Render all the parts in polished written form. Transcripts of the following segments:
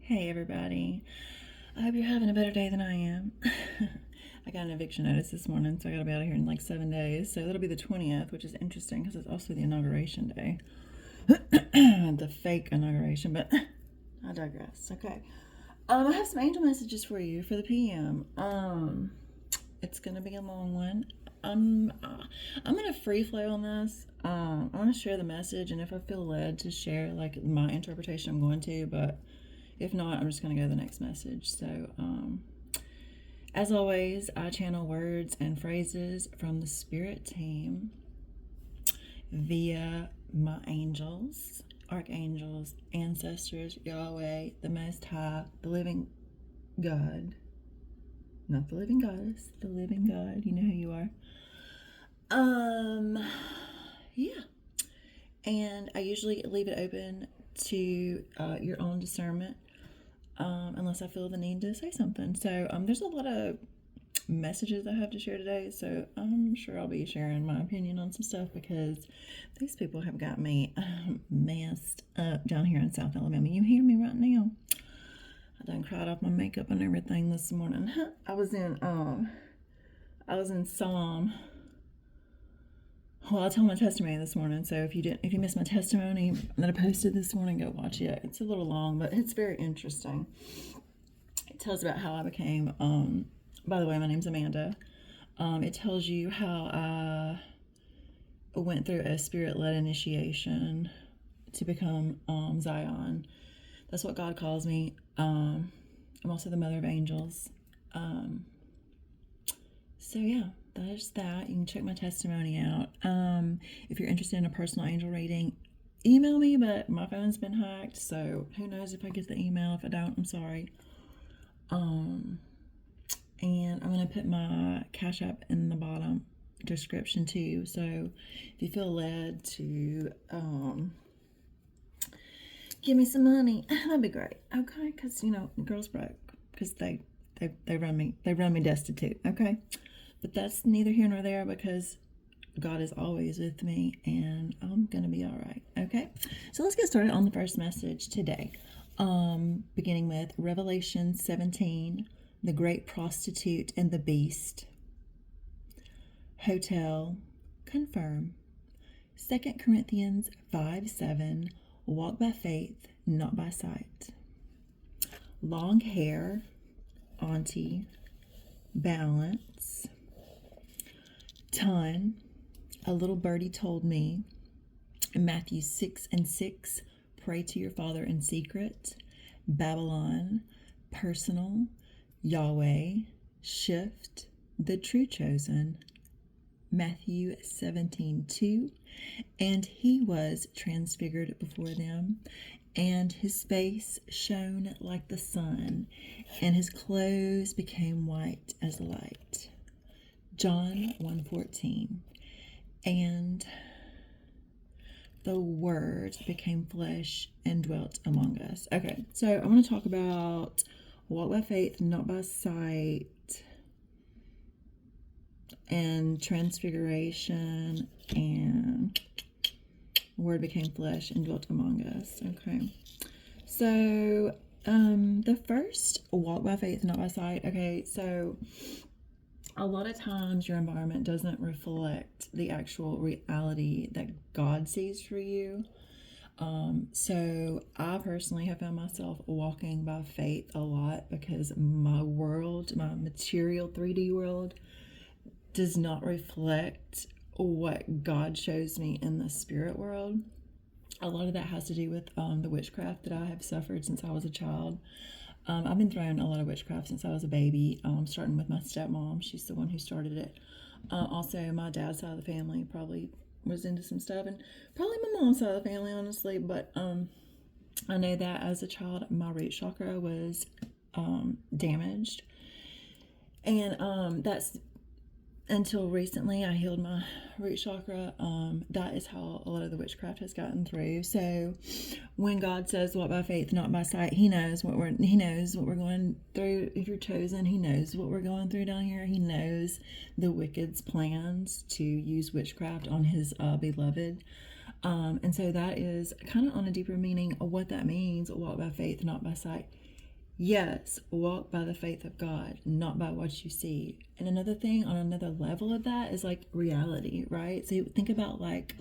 Hey everybody, I hope you're having a better day than I am. I got an eviction notice this morning, so I gotta be out of here in like 7 days. So that'll be the 20th, which is interesting because it's also the inauguration day. The fake inauguration, but I digress. Okay. I have some angel messages for you for the PM. It's gonna be a long one. I'm gonna free flow on this. I'm gonna share the message, and if I feel led to share like my interpretation, I'm going to. But if not, I'm just gonna go to the next message. So, as always, I channel words and phrases from the Spirit team via my angels, archangels, ancestors, Yahweh, the Most High, the living God. Not the living goddess, the living God. You know who you are. Yeah. And I usually leave it open to your own discernment, unless I feel the need to say something. So there's a lot of messages I have to share today, so I'm sure I'll be sharing my opinion on some stuff because these people have got me messed up down here in South Alabama. You hear me right now? I done cried off my makeup and everything this morning. I was in Psalm. Well, I told my testimony this morning, so if you missed my testimony that I posted this morning, go watch it. It's a little long, but it's very interesting. It tells about how I became, by the way, my name's Amanda. It tells you how I went through a spirit-led initiation to become Zion. That's what God calls me. I'm also the mother of angels. So yeah, there's that. You can check my testimony out. If you're interested in a personal angel reading, email me, but my phone's been hacked, so who knows if I get the email. If I don't, I'm sorry. And I'm going to put my Cash App in the bottom description too, so if you feel led to give me some money, that'd be great. Okay, because girls broke because they run me destitute. Okay, but that's neither here nor there because God is always with me and I'm gonna be all right. Okay, so let's get started on the first message today, beginning with Revelation 17, the great prostitute and the beast. Hotel, confirm. 2 Corinthians 5:7, walk by faith, not by sight. Long hair, auntie, balance. Ton, a little birdie told me. Matthew 6:6, pray to your Father in secret. Babylon, personal. Yahweh, shift, the true chosen. Matthew 17:2, and he was transfigured before them, and his face shone like the sun, and his clothes became white as light. John 1:14, and the Word became flesh and dwelt among us. Okay, so I want to talk about walk by faith, not by sight, and transfiguration, and Word became flesh and dwelt among us. Okay, so the first, walk by faith, not by sight. Okay, so a lot of times your environment doesn't reflect the actual reality that God sees for you. So I personally have found myself walking by faith a lot because my world, my material 3D world, does not reflect what God shows me in the spirit world. A lot of that has to do with the witchcraft that I have suffered since I was a child. I've been thrown a lot of witchcraft since I was a baby, starting with my stepmom. She's the one who started it. Also, my dad's side of the family probably was into some stuff, and probably my mom's side of the family, honestly. But I know that as a child, my root chakra was damaged, and that's until recently I healed my root chakra. That is how a lot of the witchcraft has gotten through. So when God says walk by faith, not by sight, he knows what we're going through. If you're chosen, he knows what we're going through down here. He knows the wicked's plans to use witchcraft on his beloved. And so that is kind of on a deeper meaning of what that means, walk by faith, not by sight. Yes, walk by the faith of God, not by what you see. And another thing on another level of that is like reality, right? So think about like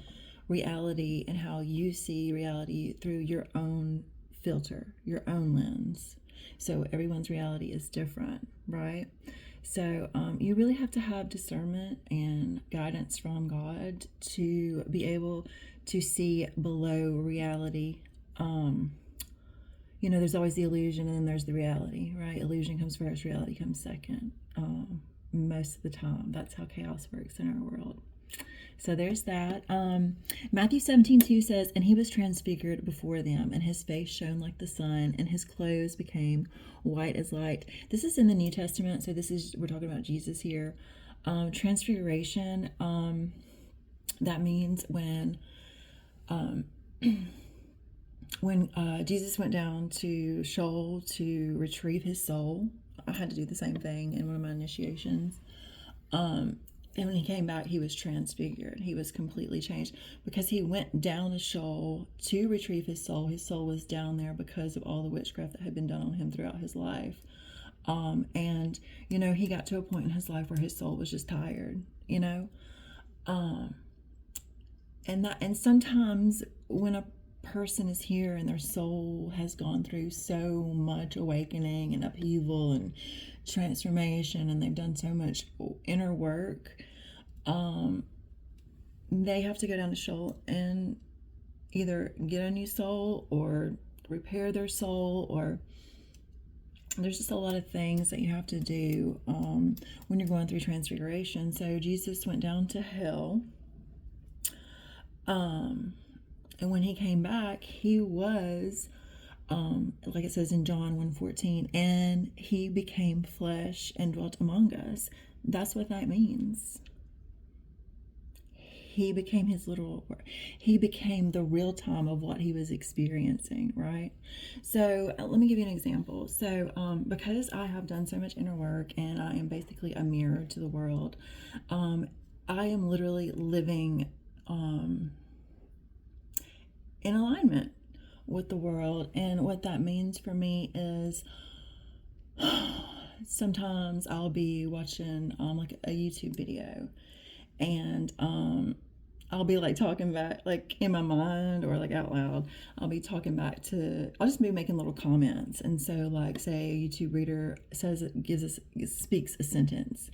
reality and how you see reality through your own filter, your own lens. So everyone's reality is different, right? So you really have to have discernment and guidance from God to be able to see below reality. There's always the illusion and then there's the reality, right? Illusion comes first, reality comes second. Most of the time, that's how chaos works in our world. So there's that. Matthew 17:2 says, "And he was transfigured before them, and his face shone like the sun, and his clothes became white as light." This is in the New Testament, so we're talking about Jesus here. Transfiguration, that means when Jesus went down to Sheol to retrieve his soul. I had to do the same thing in one of my initiations. And when he came back, he was transfigured. He was completely changed because he went down to Sheol to retrieve his soul. His soul was down there because of all the witchcraft that had been done on him throughout his life. And he got to a point in his life where his soul was just tired, and sometimes when a person is here and their soul has gone through so much awakening and upheaval and transformation, and they've done so much inner work, they have to go down to Sheol and either get a new soul or repair their soul, or there's just a lot of things that you have to do when you're going through transfiguration. So Jesus went down to hell, and when he came back, he was like it says in John 1:14, and he became flesh and dwelt among us. That's what that means. He became he became the real time of what he was experiencing, right? So let me give you an example. So because I have done so much inner work and I am basically a mirror to the world, I am literally living in alignment with the world. And what that means for me is sometimes I'll be watching like a YouTube video, and I'll be like talking back, like in my mind or like out loud. I'll be talking back I'll just be making little comments. And so like say a YouTube reader speaks a sentence,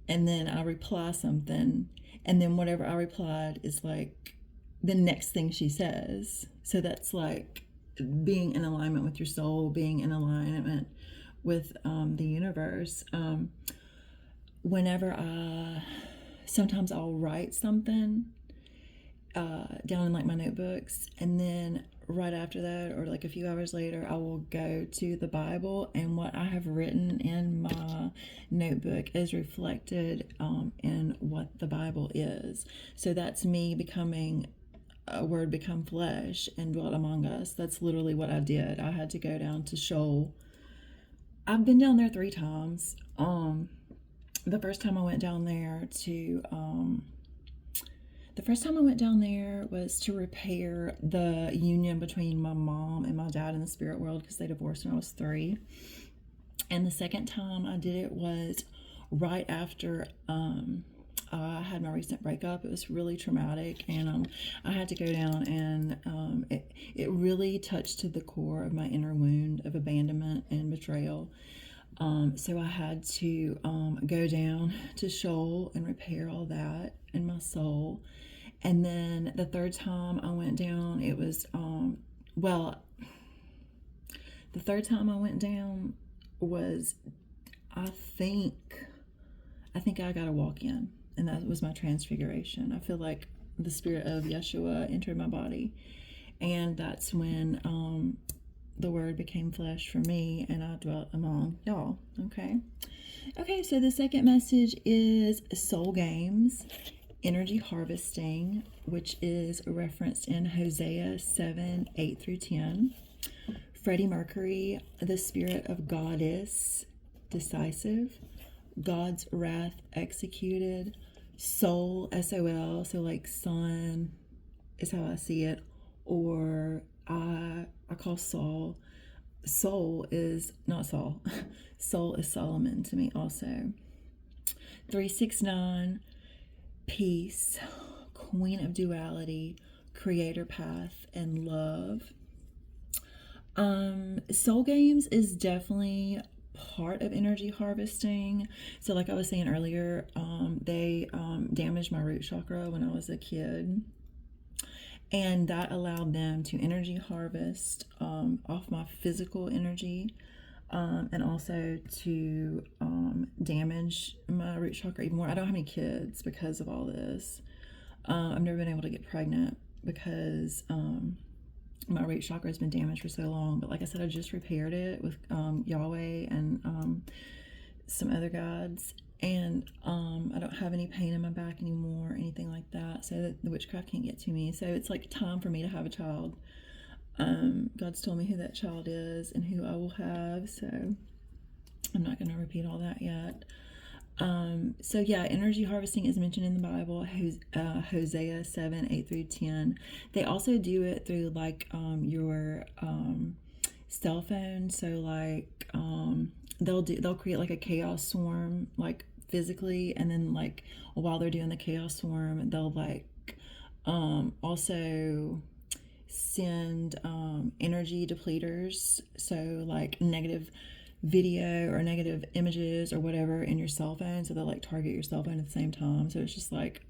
and then I reply something, and then whatever I replied is like the next thing she says. So that's like being in alignment with your soul, being in alignment with the universe. Sometimes I'll write something down in like my notebooks, and then right after that, or like a few hours later, I will go to the Bible, and what I have written in my notebook is reflected in what the Bible is. So that's me becoming a word become flesh and dwelt among us. That's literally what I did. I had to go down to Sheol. I've been down there 3 times. The first time I went down there was to repair the union between my mom and my dad in the spirit world, because they divorced when I was 3. And the second time I did it was right after I had my recent breakup. It was really traumatic, and I had to go down, and it really touched to the core of my inner wound of abandonment and betrayal. So I had to go down to Sheol and repair all that in my soul. And then the third time I went down, it was the third time I went down was I think I got a walk in, and that was my transfiguration. I feel like the spirit of Yeshua entered my body, and that's when the word became flesh for me, and I dwelt among y'all. Okay, so the second message is soul games, energy harvesting, which is referenced in Hosea 7:8-10. Freddie Mercury, the spirit of goddess, decisive. God's wrath executed. Soul, SOL, so like sun is how I see it, or I call soul soul is not Saul. Soul is Solomon to me also. 369, peace, queen of duality, creator path, and love. Soul games is definitely part of energy harvesting. So like I was saying earlier, they damaged my root chakra when I was a kid, and that allowed them to energy harvest off my physical energy, and also to damage my root chakra even more. I don't have any kids because of all this. I've never been able to get pregnant because my root chakra has been damaged for so long. But like I said, I just repaired it with Yahweh and some other gods, and I don't have any pain in my back anymore or anything like that, so that the witchcraft can't get to me. So it's like time for me to have a child. God's told me who that child is and who I will have, so I'm not going to repeat all that yet. So yeah, energy harvesting is mentioned in the Bible, Hosea 7, 8 through 10. They also do it through like your cell phone. So like they'll create like a chaos swarm, like physically, and then like while they're doing the chaos swarm, they'll like also send energy depleters, so like negative video or negative images or whatever in your cell phone, so they'll like target your cell phone at the same time. So it's just like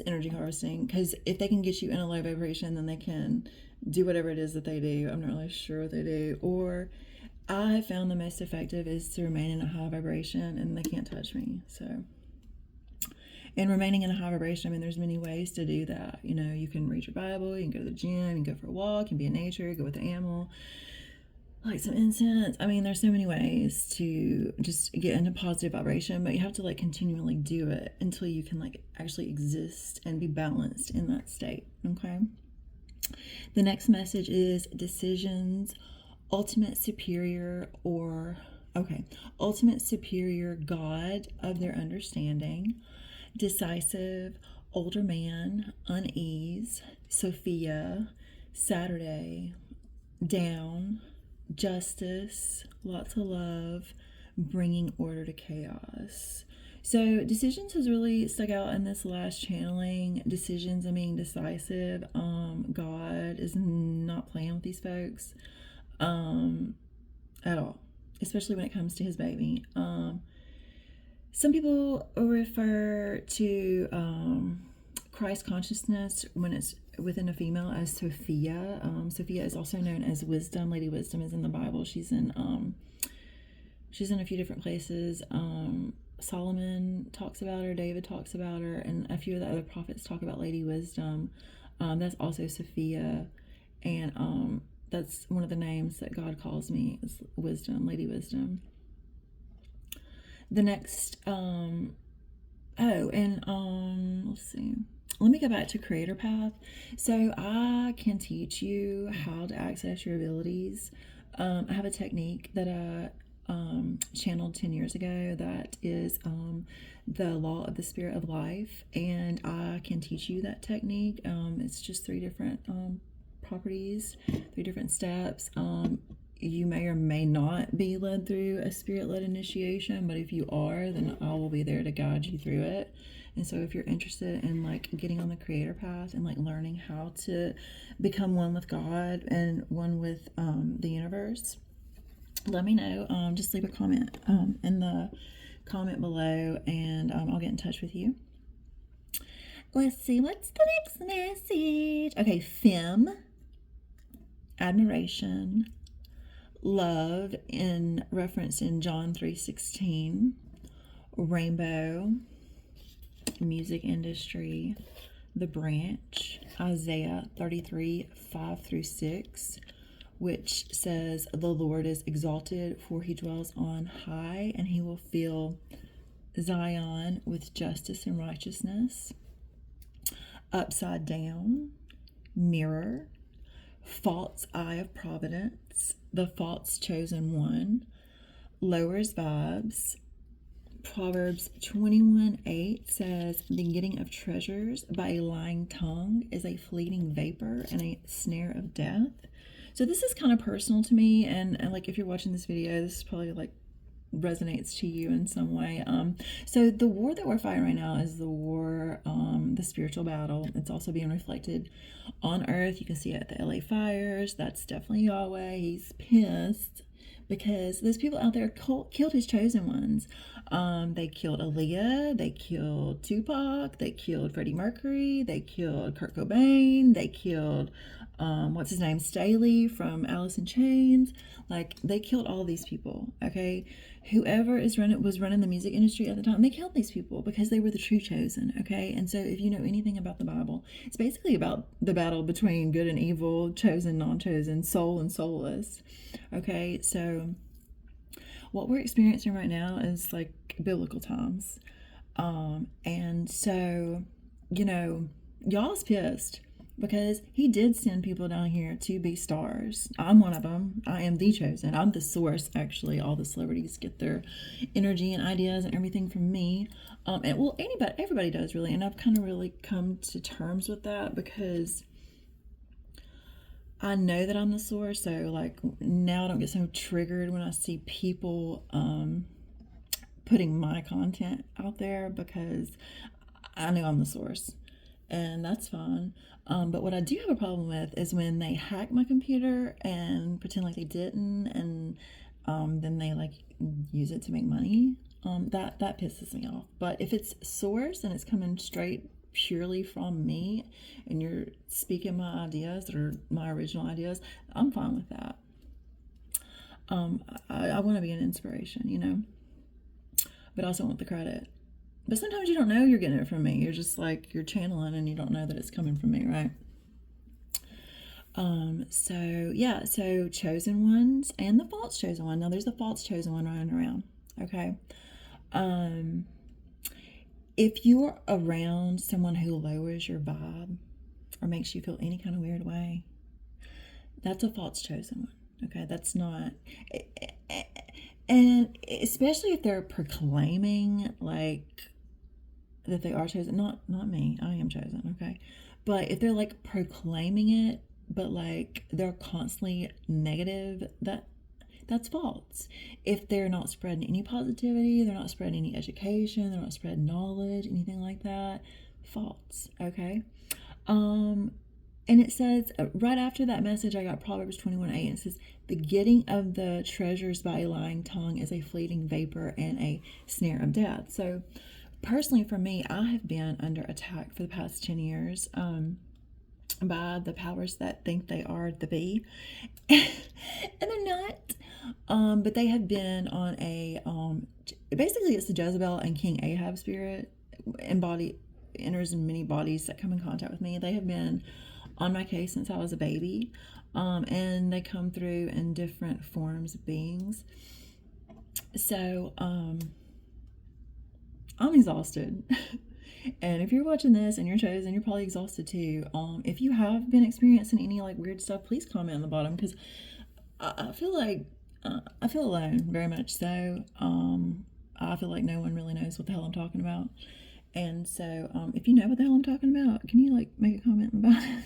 energy harvesting, because if they can get you in a low vibration, then they can do whatever it is that they do. I'm not really sure what they do. Or I have found the most effective is to remain in a high vibration, and they can't touch me. So, and remaining in a high vibration, I mean, there's many ways to do that. You know, you can read your Bible, you can go to the gym, you can go for a walk, you can be in nature, go with an animal, like some incense. I mean, there's so many ways to just get into positive vibration, but you have to like continually do it until you can like actually exist and be balanced in that state. Okay. The next message is decisions, ultimate superior God of their understanding, decisive, older man, unease, Sophia, Saturday, down, justice, lots of love, bringing order to chaos. So decisions has really stuck out in this last channeling. Decisions, I mean, decisive. God is not playing with these folks at all, especially when it comes to his baby. Some people refer to Christ consciousness when it's within a female as Sophia. Sophia is also known as wisdom. Lady Wisdom is in the Bible. She's in a few different places. Solomon talks about her, David talks about her, and a few of the other prophets talk about Lady Wisdom. That's also Sophia, and that's one of the names that God calls me, is Wisdom, Lady Wisdom. The next, let's see. Let me go back to Creator Path. So I can teach you how to access your abilities. I have a technique that I channeled 10 years ago that is the law of the spirit of life, and I can teach you that technique. It's just 3 different properties, 3 different steps. You may or may not be led through a spirit-led initiation, but if you are, then I will be there to guide you through it. And so if you're interested in like getting on the creator path and like learning how to become one with God and one with the universe, let me know. Just leave a comment in the comment below, and I'll get in touch with you. Let's see, what's the next message? Okay, femme, admiration, love, in reference in John 3:16, rainbow, music industry, the branch, Isaiah 33:5-6, which says, the Lord is exalted, for he dwells on high, and he will fill Zion with justice and righteousness. Upside down, mirror, false eye of providence, the false chosen one, lowers vibes. Proverbs 21:8 says, the getting of treasures by a lying tongue is a fleeting vapor and a snare of death. So this is kind of personal to me, and like if you're watching this video, this is probably like resonates to you in some way. So the war that we're fighting right now is the war, the spiritual battle. It's also being reflected on earth. You can see it at the LA fires. That's definitely Yahweh. He's pissed because those people out there killed his chosen ones. They killed Aaliyah, they killed Tupac, they killed Freddie Mercury, they killed Kurt Cobain, they killed what's his name, Staley from Alice in Chains. Like, they killed all these people. Okay, whoever was running the music industry at the time, they killed these people because they were the true chosen. Okay, and so if you know anything about the Bible, it's basically about the battle between good and evil, chosen, non-chosen, soul and soulless. Okay, so what we're experiencing right now is like biblical times. And so, you know, y'all's pissed because he did send people down here to be stars. I'm one of them. I am the chosen. I'm the source, actually. All the celebrities get their energy and ideas and everything from me. And well, everybody does really. And I've kind of really come to terms with that because I know that I'm the source. So like now I don't get so triggered when I see people putting my content out there because I know I'm the source, and that's fine. But what I do have a problem with is when they hack my computer and pretend like they didn't, and then they like use it to make money. That pisses me off. But if it's source and it's coming straight purely from me and you're speaking my ideas that are my original ideas, I'm fine with that. I want to be an inspiration, you know, but I also want the credit. But sometimes you don't know you're getting it from me. You're just like, you're channeling and you don't know that it's coming from me, right? So chosen ones and the false chosen one. Now there's a false chosen one running around, okay? If you're around someone who lowers your vibe or makes you feel any kind of weird way, that's a false chosen one, okay? That's not... And especially if they're proclaiming like that they are chosen, not me, I am chosen, okay? But if they're like proclaiming it, but like they're constantly negative, that's false. If they're not spreading any positivity, they're not spreading any education, they're not spreading knowledge, anything like that, false, okay? And it says, right after that message, I got Proverbs 21:8. It says, the getting of the treasures by a lying tongue is a fleeting vapor and a snare of death. So personally for me, I have been under attack for the past 10 years by the powers that think they are the bee. And they're not. But they have been on a, basically it's the Jezebel and King Ahab spirit, enters in many bodies that come in contact with me. They have been on my case since I was a baby, and they come through in different forms of beings. So I'm exhausted. And if you're watching this and you're chosen, you're probably exhausted too. If you have been experiencing any like weird stuff, please comment on the bottom, because I feel like I feel alone, very much so. I feel like no one really knows what the hell I'm talking about. And so if you know what the hell I'm talking about, can you like make a comment about it?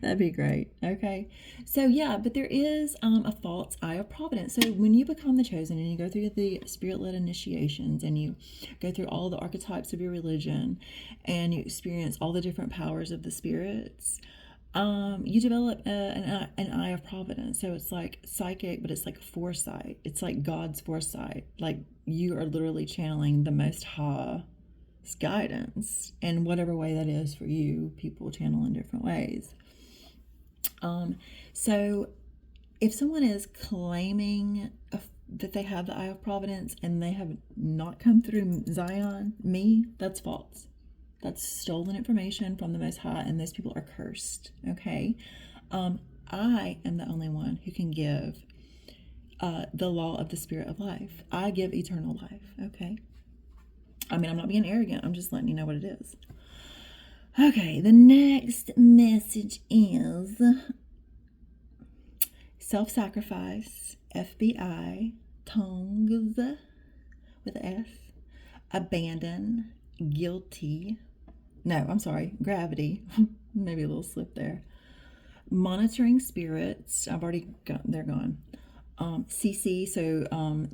That'd be great. Okay. So yeah, but there is a false eye of providence. So when you become the chosen and you go through the spirit-led initiations and you go through all the archetypes of your religion and you experience all the different powers of the spirits, you develop an eye of providence. So it's like psychic, but it's like foresight. It's like God's foresight. Like you are literally channeling the Most High guidance, and whatever way that is for you, people channel in different ways. So if someone is claiming that they have the eye of providence and they have not come through Zion, that's false. That's stolen information from the Most High, and those people are cursed. Okay. I am the only one who can give the law of the spirit of life. I give eternal life. Okay. I mean, I'm not being arrogant. I'm just letting you know what it is. Okay, the next message is self-sacrifice, FBI, tongues with an S, abandon, guilty. No, I'm sorry, gravity. Maybe a little slip there. monitoring spirits. I've already got, they're gone. CC, so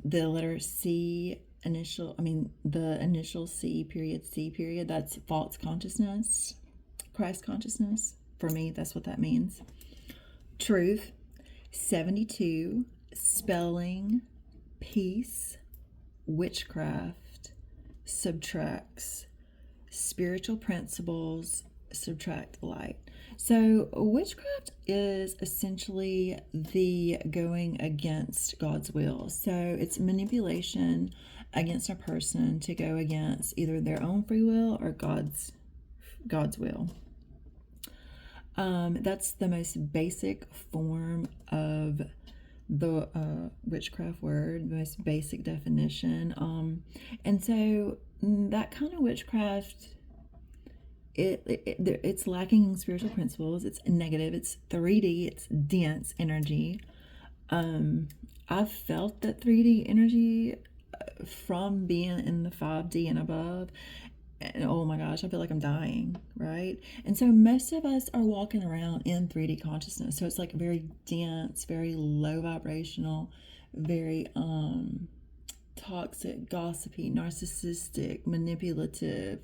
the letter C the initial C period, that's false consciousness, Christ consciousness. For me, that's what that means. Truth, 72, spelling, peace, witchcraft, subtracts, spiritual principles, subtract light. So witchcraft is essentially the going against God's will. So it's manipulation against a person to go against either their own free will or God's will. That's the most basic form of the witchcraft word, the most basic definition. And so that kind of witchcraft, it's lacking in spiritual principles. It's negative. It's 3D. It's dense energy. I've felt that 3D energy from being in the 5D and above. And oh my gosh, I feel like I'm dying, right? And so most of us are walking around in 3D consciousness. So it's like very dense, very low vibrational, very toxic, gossipy, narcissistic, manipulative,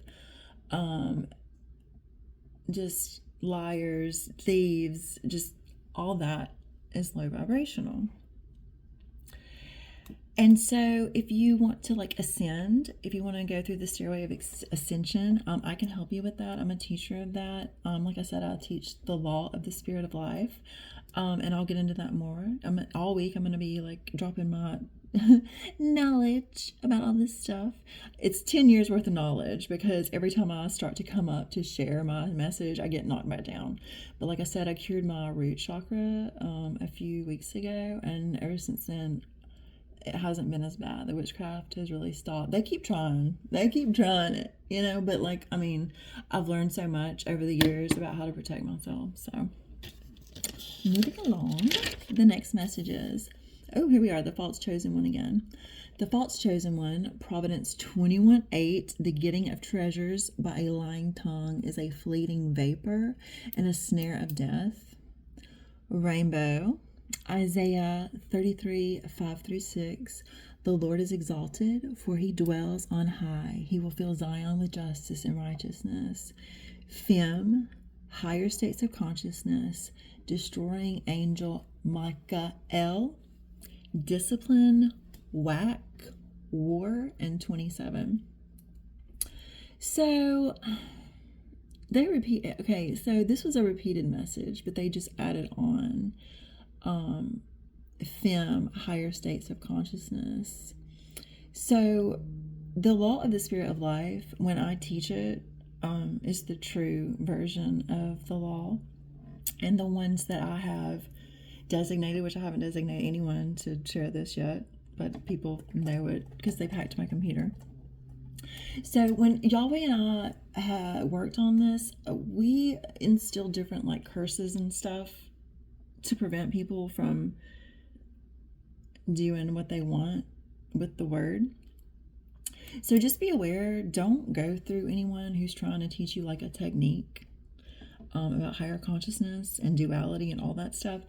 just liars, thieves, just all that is low vibrational. And so if you want to ascend, if you want to go through the stairway of ascension, I can help you with that. I'm a teacher of that. Like I said, I teach the law of the spirit of life. And I'll get into that more. All week I'm going to be dropping my knowledge about all this stuff. It's 10 years worth of knowledge, because every time I start to come up to share my message, I get knocked back down. But like I said, I cured my root chakra a few weeks ago, and ever since then it hasn't been as bad. The witchcraft has really stopped. They keep trying it, but I've learned so much over the years about how to protect myself. So moving along, the next message is, here we are, the false chosen one again. The false chosen one, Providence 21:8, the getting of treasures by a lying tongue is a fleeting vapor and a snare of death. Rainbow, Isaiah 33:5-6, the Lord is exalted, for he dwells on high. He will fill Zion with justice and righteousness. Fem, higher states of consciousness, destroying angel Micah, discipline, whack, war, and 27. So they repeat. Okay, so this was a repeated message, but they just added on Fem, higher states of consciousness. So the law of the spirit of life, when I teach it, is the true version of the law. And the ones that I have designated, which I haven't designated anyone to share this yet, but people know it because they've hacked my computer. So when Yahweh and I worked on this, we instilled different curses and stuff to prevent people from doing what they want with the word. So just be aware, don't go through anyone who's trying to teach you a technique about higher consciousness and duality and all that stuff.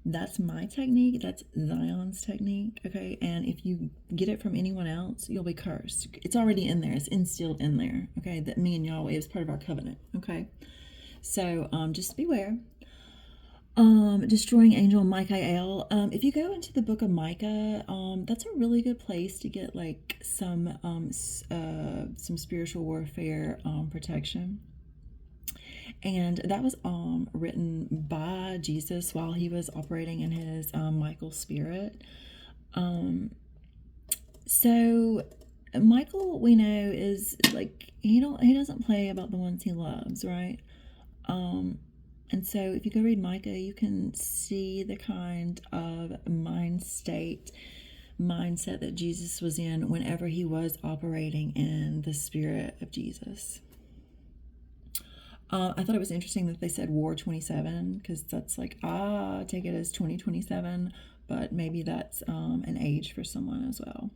That's my technique. That's Zion's technique. Okay. And if you get it from anyone else, you'll be cursed. It's already in there. It's instilled in there. Okay. That me and Yahweh is part of our covenant. Okay. So just beware. Destroying angel Micah. If you go into the book of Micah, that's a really good place to get some spiritual warfare protection. And that was written by Jesus while he was operating in his Michael spirit. So Michael, we know, is he doesn't play about the ones he loves, right? And so if you go read Micah, you can see the kind of mindset that Jesus was in whenever he was operating in the spirit of Jesus. I thought it was interesting that they said War 27, because that's I take it as 2027, but maybe that's an age for someone as well.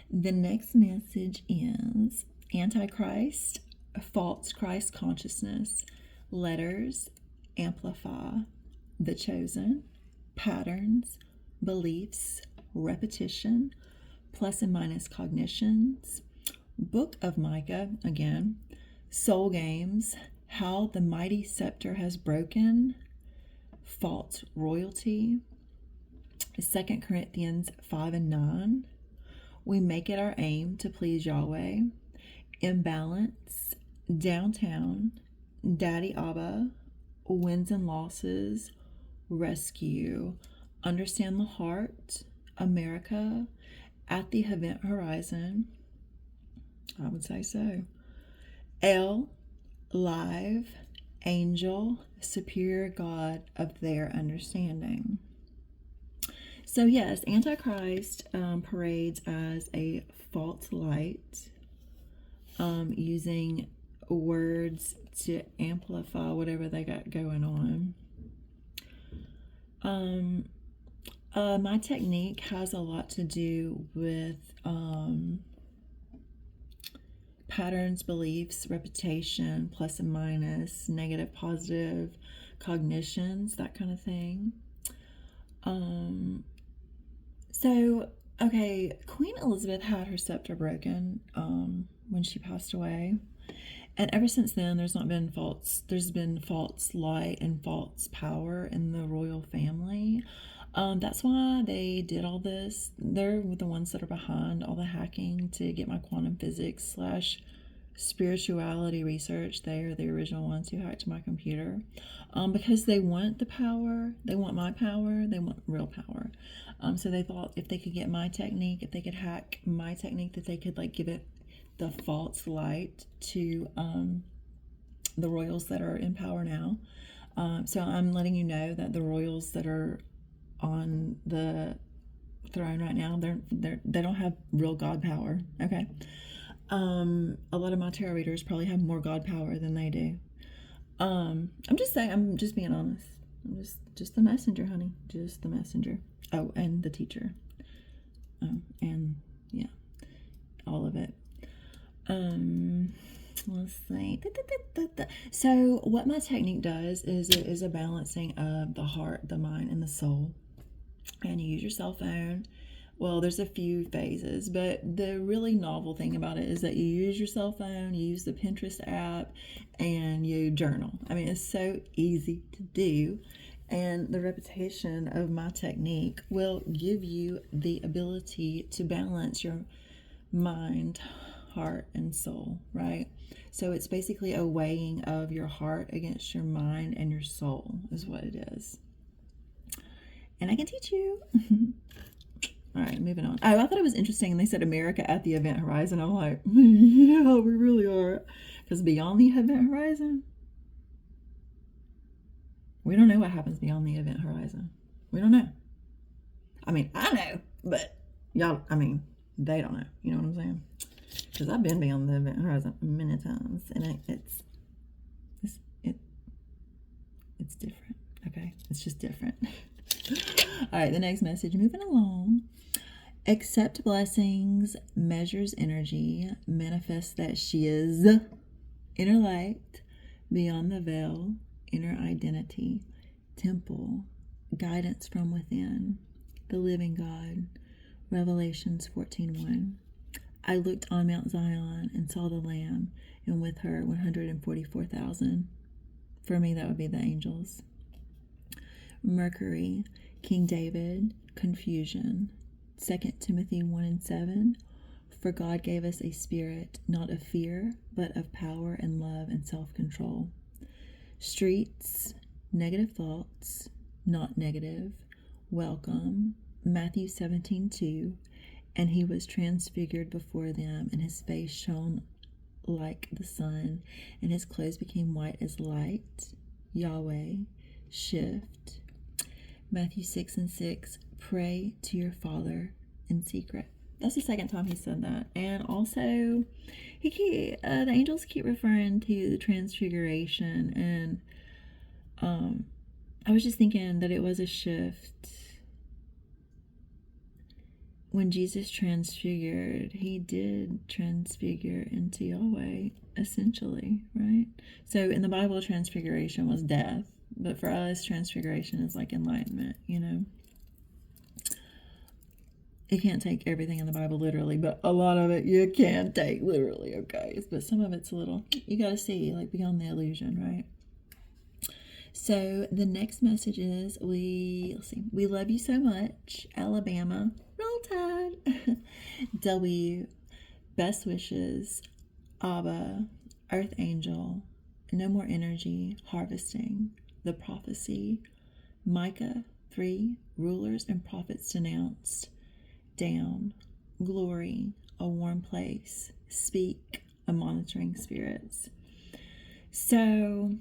The next message is Antichrist, false Christ consciousness, letters amplify, the chosen, patterns, beliefs, repetition, plus and minus cognitions, Book of Micah, again, soul games, how the mighty scepter has broken, false royalty, 2 Corinthians 5 and 9, we make it our aim to please Yahweh, imbalance, downtown, Daddy Abba, wins and losses, rescue, understand the heart, America, at the event horizon, I would say so, L, live, angel, superior God of their understanding. So yes, Antichrist parades as a false light, using words to amplify whatever they got going on. My technique has a lot to do with patterns, beliefs, repetition, plus and minus, negative, positive, cognitions, that kind of thing. So, okay, Queen Elizabeth had her scepter broken when she passed away. And ever since then, there's been false light and false power in the royal family. That's why they did all this. They're the ones that are behind all the hacking to get my quantum physics / spirituality research. They are the original ones who hacked my computer. Because they want the power, they want my power, they want real power. So they thought if they could get my technique, if they could hack my technique, that they could give it the false light to the royals that are in power now. So I'm letting you know that the royals that are on the throne right now, they don't have real God power. Okay. A lot of my tarot readers probably have more God power than they do. I'm just saying, I'm just being honest. I'm just the messenger, honey. Just the messenger. Oh, and the teacher. And yeah, all of it. Let's see. So what my technique does is it is a balancing of the heart, the mind, and the soul. And you use your cell phone. Well, there's a few phases, but the really novel thing about it is that you use your cell phone, you use the Pinterest app, and you journal. I mean, it's so easy to do. And the repetition of my technique will give you the ability to balance your mind, heart, and soul, right? So it's basically a weighing of your heart against your mind and your soul is what it is. And I can teach you. All right, moving on. Oh, I thought it was interesting. They said America at the event horizon. I'm like, yeah, we really are. Because beyond the event horizon, we don't know what happens beyond the event horizon. We don't know. I mean, I know, but y'all, I mean, they don't know. You know what I'm saying? Because I've been beyond the event horizon many times, and it's different. Okay, it's just different. All right, the next message. Moving along. Accept blessings, measures energy, manifest that she is inner light, beyond the veil, inner identity, temple, guidance from within, the living God, Revelations 14:1. I looked on Mount Zion and saw the Lamb, and with her 144,000. For me, that would be the angels. Mercury, King David, confusion. 2 Timothy 1:7. For God gave us a spirit, not of fear, but of power and love and self-control. Streets, negative thoughts, not negative. Welcome. Matthew 17:2. And he was transfigured before them, and his face shone like the sun, and his clothes became white as light. Yahweh, shift. Matthew 6:6. Pray to your Father in secret. That's the second time he said that. And also, the angels keep referring to the transfiguration, and I was just thinking that it was a shift. When Jesus transfigured, he did transfigure into Yahweh, essentially, right? So in the Bible, transfiguration was death. But for us, transfiguration is like enlightenment, you know. You can't take everything in the Bible literally, but a lot of it you can take literally, okay? But some of it's a little, you got to see, like, beyond the illusion, right? So the next message is, we love you so much, Alabama, roll tide. W, best wishes, Abba, Earth Angel, no more energy, harvesting, the prophecy, Micah 3, rulers and prophets denounced, down, glory, a warm place, speak, a monitoring spirits. So,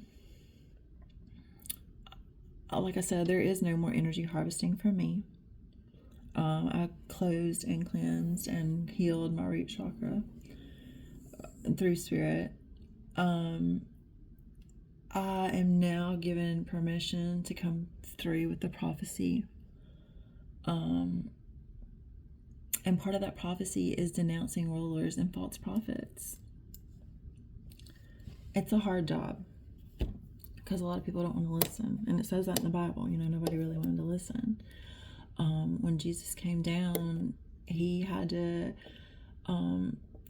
like I said, there is no more energy harvesting for me. I closed and cleansed and healed my root chakra through spirit. I am now given permission to come through with the prophecy. And part of that prophecy is denouncing rulers and false prophets. It's a hard job because a lot of people don't want to listen. And it says that in the Bible, you know, nobody really wanted to listen. When Jesus came down, he had to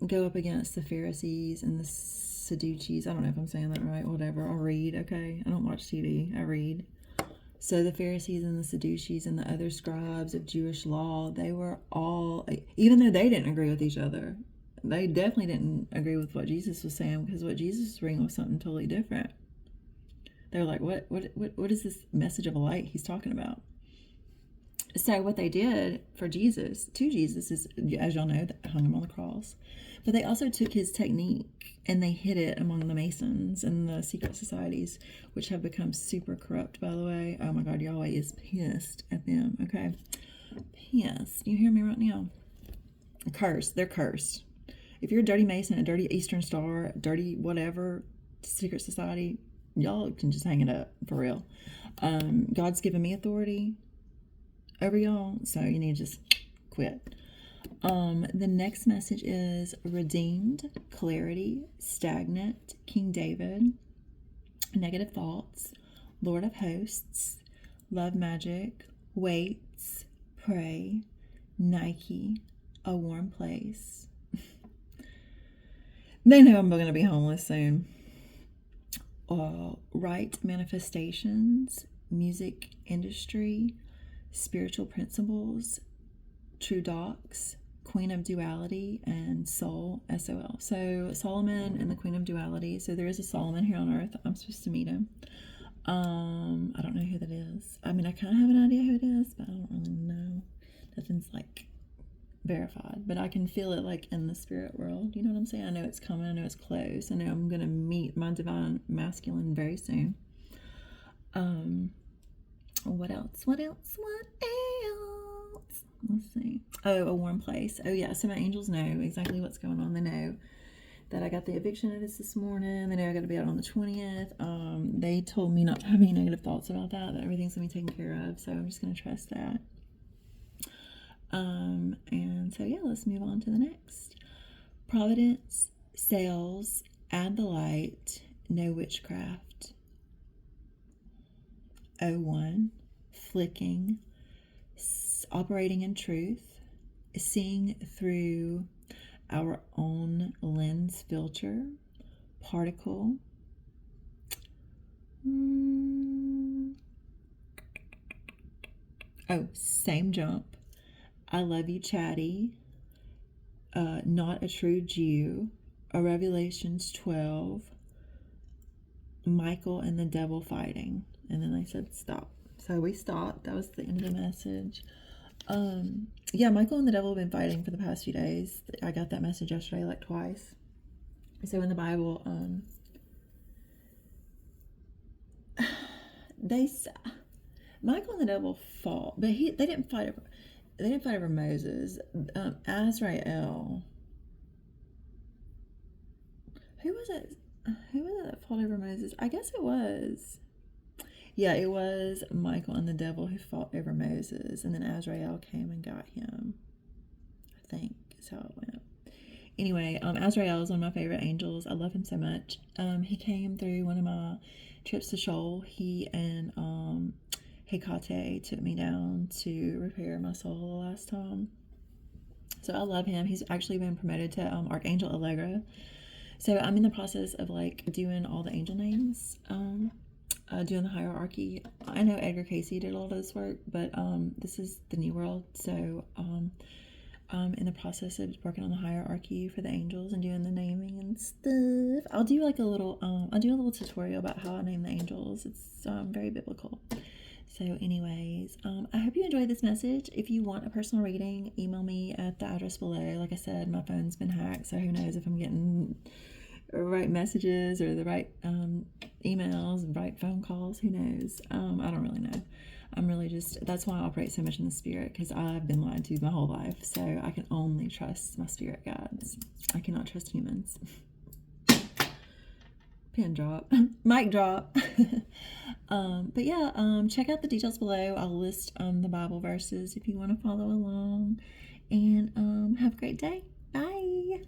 go up against the Pharisees and the Sadducees. I don't know if I'm saying that right, whatever. I read, okay? I don't watch TV, I read. So the Pharisees and the Sadducees and the other scribes of Jewish law, they were all, even though they didn't agree with each other, they definitely didn't agree with what Jesus was saying, because what Jesus was bringing was something totally different. They were like, what is this message of a light he's talking about? So what they did for Jesus, to Jesus, is, as y'all know, they hung him on the cross. But they also took his technique and they hid it among the Masons and the secret societies, which have become super corrupt, by the way. Oh my God, Yahweh is pissed at them, okay? Pissed. You hear me right now? Cursed. They're cursed. If you're a dirty Mason, a dirty Eastern Star, dirty whatever, secret society, y'all can just hang it up, for real. God's given me authority over y'all, so you need to just quit. The next message is redeemed, clarity, stagnant, King David, negative thoughts, Lord of hosts, love magic, weights, pray, Nike, a warm place. They know I'm going to be homeless soon. Right manifestations, music industry, spiritual principles, true docs, Queen of Duality, and Soul, SOL. So Solomon and the Queen of Duality. So there is a Solomon here on earth. I'm supposed to meet him. I don't know who that is. I mean, I kind of have an idea who it is, but I don't really know. Nothing's like verified, but I can feel it like in the spirit world. You know what I'm saying? I know it's coming. I know it's close. I know I'm going to meet my divine masculine very soon. What else? Let's see. Oh, a warm place. Oh, yeah. So my angels know exactly what's going on. They know that I got the eviction notice this morning. They know I got to be out on the 20th. They told me not to have any negative thoughts about that everything's going to be taken care of. So I'm just going to trust that. And so, yeah, let's move on to the next. Providence, sales, add the light, no witchcraft. 01, flicking, operating in truth, seeing through our own lens filter, particle, same jump, I love you chatty, not a true Jew, a Revelations 12, Michael and the devil fighting. And then they said stop. So we stopped. That was the end of the message. Yeah, Michael and the devil have been fighting for the past few days. I got that message yesterday like twice. So in the Bible, Michael and the devil fought, but they didn't fight over Moses. Azrael. Who was it that fought over Moses? I guess it was. Yeah, it was Michael and the devil who fought over Moses, and then Azrael came and got him. I think is how it went. anyway, Azrael is one of my favorite angels. I love him so much. He came through one of my trips to Shoal. He and Hecate took me down to repair my soul the last time. So I love him. He's actually been promoted to Archangel Allegra. So I'm in the process of like doing all the angel names, doing the hierarchy. I know Edgar Casey did a lot of this work, but this is the New World. So I'm in the process of working on the hierarchy for the angels and doing the naming and stuff. I'll do like a little tutorial about how I name the angels. It's very biblical. So anyways, I hope you enjoyed this message. If you want a personal reading, email me at the address below. Like I said, my phone's been hacked, so who knows if I'm getting the right messages or the right emails, right phone calls, who knows? I don't really know. I'm really that's why I operate so much in the spirit, because I've been lied to my whole life, so I can only trust my spirit guides. I cannot trust humans. Pin drop. Mic drop. But yeah, check out the details below. I'll list the Bible verses if you want to follow along. And have a great day. Bye.